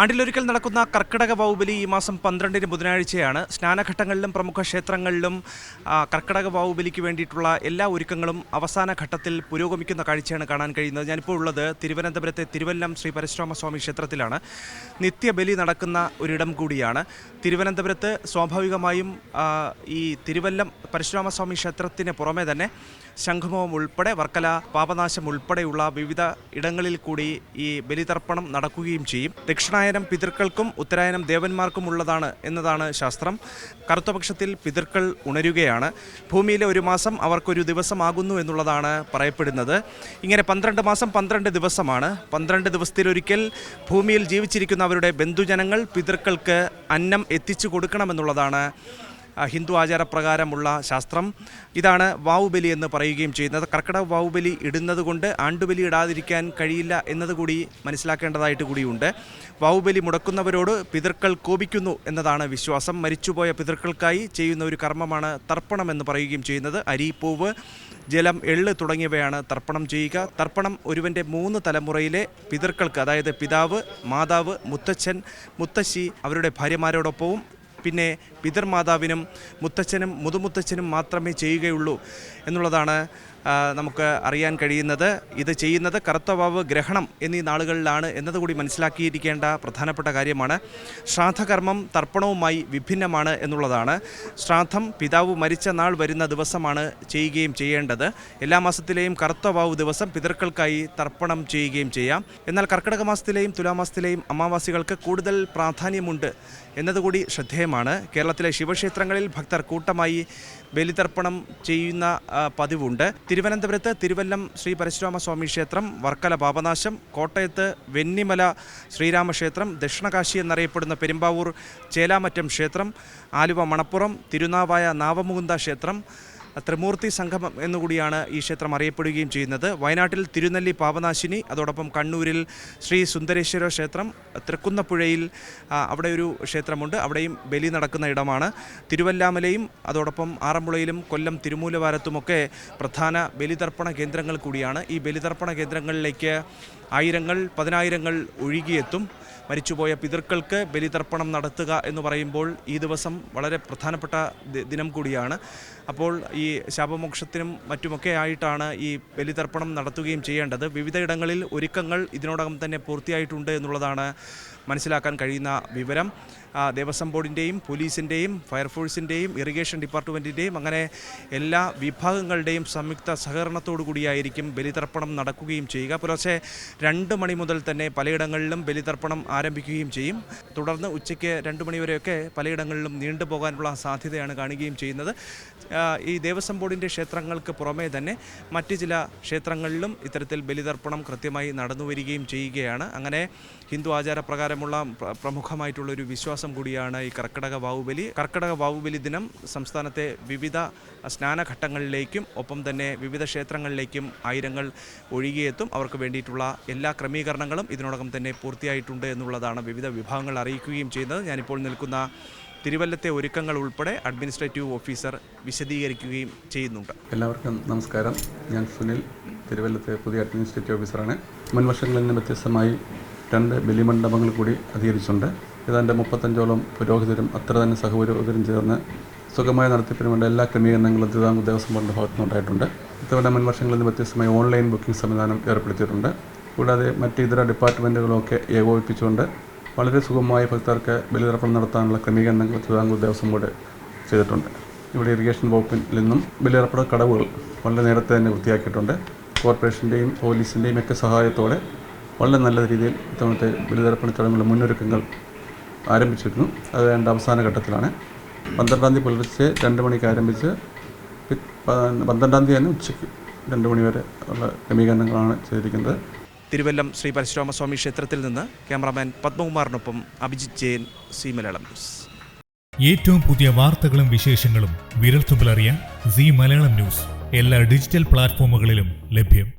ആണ്ടിലൊരിക്കൽ നടക്കുന്ന കർക്കിടക വാവുബലി ഈ മാസം 12 ബുധനാഴ്ചയാണ്. സ്നാനഘട്ടങ്ങളിലും പ്രമുഖ ക്ഷേത്രങ്ങളിലും കർക്കിടക വാവുബലിക്ക് വേണ്ടിയിട്ടുള്ള എല്ലാ ഒരുക്കങ്ങളും അവസാന ഘട്ടത്തിൽ പുരോഗമിക്കുന്ന കാഴ്ചയാണ് കാണാൻ കഴിയുന്നത്. ഞാനിപ്പോൾ ഉള്ളത് തിരുവനന്തപുരത്തെ തിരുവല്ലം ശ്രീ പരശുരാമസ്വാമി ക്ഷേത്രത്തിലാണ്. നിത്യബലി നടക്കുന്ന ഒരിടം കൂടിയാണ്. തിരുവനന്തപുരത്ത് സ്വാഭാവികമായും ഈ തിരുവല്ലം പരശുരാമസ്വാമി ക്ഷേത്രത്തിന് പുറമെ തന്നെ ശംഖുമുഖം ഉൾപ്പെടെ വർക്കല പാപനാശം ഉൾപ്പെടെയുള്ള വിവിധ ഇടങ്ങളിൽ കൂടി ഈ ബലിതർപ്പണം നടക്കുകയും ചെയ്യും. ദക്ഷിണായനം പിതൃക്കൾക്കും ഉത്തരായനം ദേവന്മാർക്കും ഉള്ളതാണ് എന്നതാണ് ശാസ്ത്രം. കറുത്തപക്ഷത്തിൽ പിതൃക്കൾ ഉണരുകയാണ്. ഭൂമിയിലെ ഒരു മാസം അവർക്കൊരു ദിവസമാകുന്നു എന്നുള്ളതാണ് പറയപ്പെടുന്നത്. ഇങ്ങനെ 12 മാസം 12 ദിവസമാണ്. 12 ദിവസത്തിലൊരിക്കൽ ഭൂമിയിൽ ജീവിച്ചിരിക്കുന്ന അവരുടെ ബന്ധുജനങ്ങൾ പിതൃക്കൾക്ക് അന്നം എത്തിച്ചു കൊടുക്കണമെന്നുള്ളതാണ് ഹിന്ദു ആചാരപ്രകാരമുള്ള ശാസ്ത്രം. ഇതാണ് വാവുബലി എന്ന് പറയുകയും ചെയ്യുന്നത്. കർക്കിടക വാവുബലി ഇടുന്നത് കൊണ്ട് ആണ്ടുബലി ഇടാതിരിക്കാൻ കഴിയില്ല എന്നതുകൂടി മനസ്സിലാക്കേണ്ടതായിട്ട് കൂടിയുണ്ട്. വാവുബലി മുടക്കുന്നവരോട് പിതൃക്കൾ കോപിക്കുന്നു എന്നതാണ് വിശ്വാസം. മരിച്ചുപോയ പിതൃക്കൾക്കായി ചെയ്യുന്ന ഒരു കർമ്മമാണ് തർപ്പണം എന്ന് പറയുകയും ചെയ്യുന്നത്. അരി, പൂവ്, ജലം, എള്ള് തുടങ്ങിയവയാണ് തർപ്പണം ചെയ്യുക. തർപ്പണം ഒരുവൻ്റെ 3 തലമുറയിലെ പിതൃക്കൾക്ക്, അതായത് പിതാവ്, മാതാവ്, മുത്തച്ഛൻ, മുത്തശ്ശി അവരുടെ ഭാര്യമാരോടൊപ്പവും പിന്നെ പിതൃമാതാവിനും മുത്തച്ഛനും മുതുമുത്തച്ഛനും മാത്രമേ ചെയ്യുകയുള്ളൂ എന്നുള്ളതാണ് നമുക്ക് അറിയാൻ കഴിയുന്നത്. ഇത് ചെയ്യുന്നത് കറുത്തവാവ് ഗ്രഹണം എന്നീ നാളുകളിലാണ് എന്നതുകൂടി മനസ്സിലാക്കിയിരിക്കേണ്ട പ്രധാനപ്പെട്ട കാര്യമാണ്. ശ്രാദ്ധകർമ്മം തർപ്പണവുമായി വിഭിന്നമാണ് എന്നുള്ളതാണ്. ശ്രാദ്ധം പിതാവ് മരിച്ച നാൾ വരുന്ന ദിവസമാണ് ചെയ്യുകയും ചെയ്യേണ്ടത്. എല്ലാ മാസത്തിലെയും കറുത്തവാവ് ദിവസം പിതൃക്കൾക്കായി തർപ്പണം ചെയ്യുകയും ചെയ്യാം. എന്നാൽ കർക്കിടക മാസത്തിലെയും തുലാമാസത്തിലെയും അമാവാസികൾക്ക് കൂടുതൽ പ്രാധാന്യമുണ്ട് എന്നതുകൂടി ശ്രദ്ധേയമാണ്. കേരളത്തിലെ ശിവക്ഷേത്രങ്ങളിൽ ഭക്തർ കൂട്ടമായി ബലിതർപ്പണം ചെയ്യുന്ന പതിവുണ്ട്. തിരുവനന്തപുരത്ത് തിരുവല്ലം ശ്രീ പരശുരാമസ്വാമി ക്ഷേത്രം, വർക്കല പാപനാശം, കോട്ടയത്ത് വെന്നിമല ശ്രീരാമക്ഷേത്രം, ദക്ഷിണകാശി എന്നറിയപ്പെടുന്ന പെരുമ്പാവൂർ ചേലാമറ്റം ക്ഷേത്രം, ആലുവ മണപ്പുറം, തിരുനാവായ നാവമുകുന്ദ ക്ഷേത്രം, ത്രിമൂർത്തി സംഗമം എന്നുകൂടിയാണ് ഈ ക്ഷേത്രം അറിയപ്പെടുകയും ചെയ്യുന്നത്. വയനാട്ടിൽ തിരുനെല്ലി പാപനാശിനി, അതോടൊപ്പം കണ്ണൂരിൽ ശ്രീ സുന്ദരേശ്വര ക്ഷേത്രം, തൃക്കുന്നപ്പുഴയിൽ അവിടെ ഒരു ക്ഷേത്രമുണ്ട്, അവിടെയും ബലി നടക്കുന്ന ഇടമാണ്. തിരുവല്ലാമലയും അതോടൊപ്പം ആറന്മുളയിലും കൊല്ലം തിരുമൂലവാരത്തുമൊക്കെ പ്രധാന ബലിതർപ്പണ കേന്ദ്രങ്ങൾ കൂടിയാണ്. ഈ ബലിതർപ്പണ കേന്ദ്രങ്ങളിലേക്ക് ആയിരങ്ങൾ പതിനായിരങ്ങൾ ഒഴുകിയെത്തും. മരിച്ചുപോയ പിതൃക്കൾക്ക് ബലിതർപ്പണം നടത്തുക എന്ന് പറയുമ്പോൾ ഈ ദിവസം വളരെ പ്രധാനപ്പെട്ട ദിനം കൂടിയാണ്. അപ്പോൾ ഈ ശാപമോക്ഷത്തിനും മറ്റുമൊക്കെ ആയിട്ടാണ് ഈ ബലിതർപ്പണം നടത്തുകയും ചെയ്യേണ്ടത്. വിവിധയിടങ്ങളിൽ ഒരുക്കങ്ങൾ ഇതിനോടകം തന്നെ പൂർത്തിയായിട്ടുണ്ട് എന്നുള്ളതാണ് മനസ്സിലാക്കാൻ കഴിയുന്ന വിവരം. ദേവസ്വം ബോർഡിൻ്റെയും പോലീസിൻ്റെയും ഫയർഫോഴ്സിൻ്റെയും ഇറിഗേഷൻ ഡിപ്പാർട്ട്മെൻറ്റിൻ്റെയും അങ്ങനെ എല്ലാ വിഭാഗങ്ങളുടെയും സംയുക്ത സഹകരണത്തോടു കൂടിയായിരിക്കും ബലിതർപ്പണം നടക്കുകയും ചെയ്യുക. പുലർച്ചെ 2 മണി മുതൽ തന്നെ പലയിടങ്ങളിലും ബലിതർപ്പണം ആരംഭിക്കുകയും ചെയ്യും. തുടർന്ന് ഉച്ചയ്ക്ക് 2 മണിവരെയൊക്കെ പലയിടങ്ങളിലും നീണ്ടുപോകാനുള്ള സാധ്യതയാണ് കാണുകയും ചെയ്യുന്നത്. ഈ ദേവസ്വം ബോർഡിൻ്റെ ക്ഷേത്രങ്ങൾക്ക് പുറമേ തന്നെ മറ്റ് ചില ക്ഷേത്രങ്ങളിലും ഇത്തരത്തിൽ ബലിതർപ്പണം കൃത്യമായി നടന്നു വരികയും ചെയ്യുകയാണ്. അങ്ങനെ ഹിന്ദു ആചാരപ്രകാരമുള്ള പ്രമുഖമായിട്ടുള്ളൊരു വിശ്വാസം കൂടിയാണ് ഈ കർക്കിടക വാവുബലി. കർക്കിടക വാവുബലി ദിനം സംസ്ഥാനത്തെ വിവിധ സ്നാനഘട്ടങ്ങളിലേക്കും ഒപ്പം തന്നെ വിവിധ ക്ഷേത്രങ്ങളിലേക്കും ആയിരങ്ങൾ ഒഴുകിയെത്തും. അവർക്ക് വേണ്ടിയിട്ടുള്ള എല്ലാ ക്രമീകരണങ്ങളും ഇതിനോടകം തന്നെ പൂർത്തിയായിട്ടുണ്ട് എന്നുള്ളതാണ് വിവിധ വിഭാഗങ്ങൾ അറിയിക്കുകയും ചെയ്യുന്നത്. ഞാനിപ്പോൾ നിൽക്കുന്ന തിരുവല്ലത്തെ ഒരുക്കങ്ങൾ ഉൾപ്പെടെ അഡ്മിനിസ്ട്രേറ്റീവ് ഓഫീസർ വിശദീകരിക്കുകയും ചെയ്യുന്നുണ്ട്. എല്ലാവർക്കും നമസ്കാരം. ഞാൻ സുനിൽ, തിരുവല്ലത്തെ പുതിയ അഡ്മിനിസ്ട്രേറ്റീവ് ഓഫീസറാണ്. മുൻ വർഷങ്ങളിൽ നിന്ന് വ്യത്യസ്തമായി 2 ബലിമണ്ഡപങ്ങൾ കൂടി അധികരിച്ചിട്ടുണ്ട്. ഏതാണ്ട് 35ഓളം പുരോഹിതരും അത്ര തന്നെ സഹപുരോഹിതരും ചേർന്ന് സുഖമായ നടത്തിപ്പിന് വേണ്ട എല്ലാ ക്രമീകരണങ്ങളും തിരുവിതാംകൂർ ദേവസ്വം ബോർഡിൻ്റെ ഭാഗത്തുനിന്നുണ്ടായിട്ടുണ്ട്. ഇത്തവണ മുൻ വർഷങ്ങളിൽ നിന്ന് വ്യത്യസ്തമായി ഓൺലൈൻ ബുക്കിംഗ് സംവിധാനം ഏർപ്പെടുത്തിയിട്ടുണ്ട്. കൂടാതെ മറ്റ് ഇതര ഡിപ്പാർട്ട്മെൻറ്റുകളൊക്കെ ഏകോപിപ്പിച്ചുകൊണ്ട് വളരെ സുഗമമായി ഭക്തർക്ക് ബലിതർപ്പണം നടത്താനുള്ള ക്രമീകരണങ്ങൾ തിരുവിതാംകൂർ ദേവസ്വം ബോർഡ് ചെയ്തിട്ടുണ്ട്. ഇവിടെ ഇറിഗേഷൻ വകുപ്പിൽ നിന്നും ബലിതർപ്പണ കടവുകൾ വളരെ നേരത്തെ തന്നെ വൃത്തിയാക്കിയിട്ടുണ്ട്. കോർപ്പറേഷൻ്റെയും പോലീസിൻ്റെയും ഒക്കെ സഹായത്തോടെ വളരെ നല്ല രീതിയിൽ ഇത്തവണത്തെ ബലിതർപ്പണ ചടങ്ങുകളുടെ മുന്നൊരുക്കങ്ങൾ ആരംഭിച്ചിരുന്നു. അത് എൻ്റെ അവസാന ഘട്ടത്തിലാണ്. 12-ാം തീയതി പുലർച്ചെ 2 മണിക്ക് ആരംഭിച്ച് 12-ാം തീയതി തന്നെ ഉച്ചയ്ക്ക് 2 മണി വരെ ഉള്ള ക്രമീകരണങ്ങളാണ് ചെയ്തിരിക്കുന്നത്. തിരുവല്ലം ശ്രീ പരശുരാമസ്വാമി ക്ഷേത്രത്തിൽ നിന്ന് ക്യാമറാമാൻ പത്മകുമാറിനൊപ്പം അഭിജിത്ത് ജയൻ, സി മലയാളം ന്യൂസ്. ഏറ്റവും പുതിയ വാർത്തകളും വിശേഷങ്ങളും വിരൽത്തുമ്പിലറിയാൻ സി മലയാളം ന്യൂസ് എല്ലാ ഡിജിറ്റൽ പ്ലാറ്റ്ഫോമുകളിലും ലഭ്യം.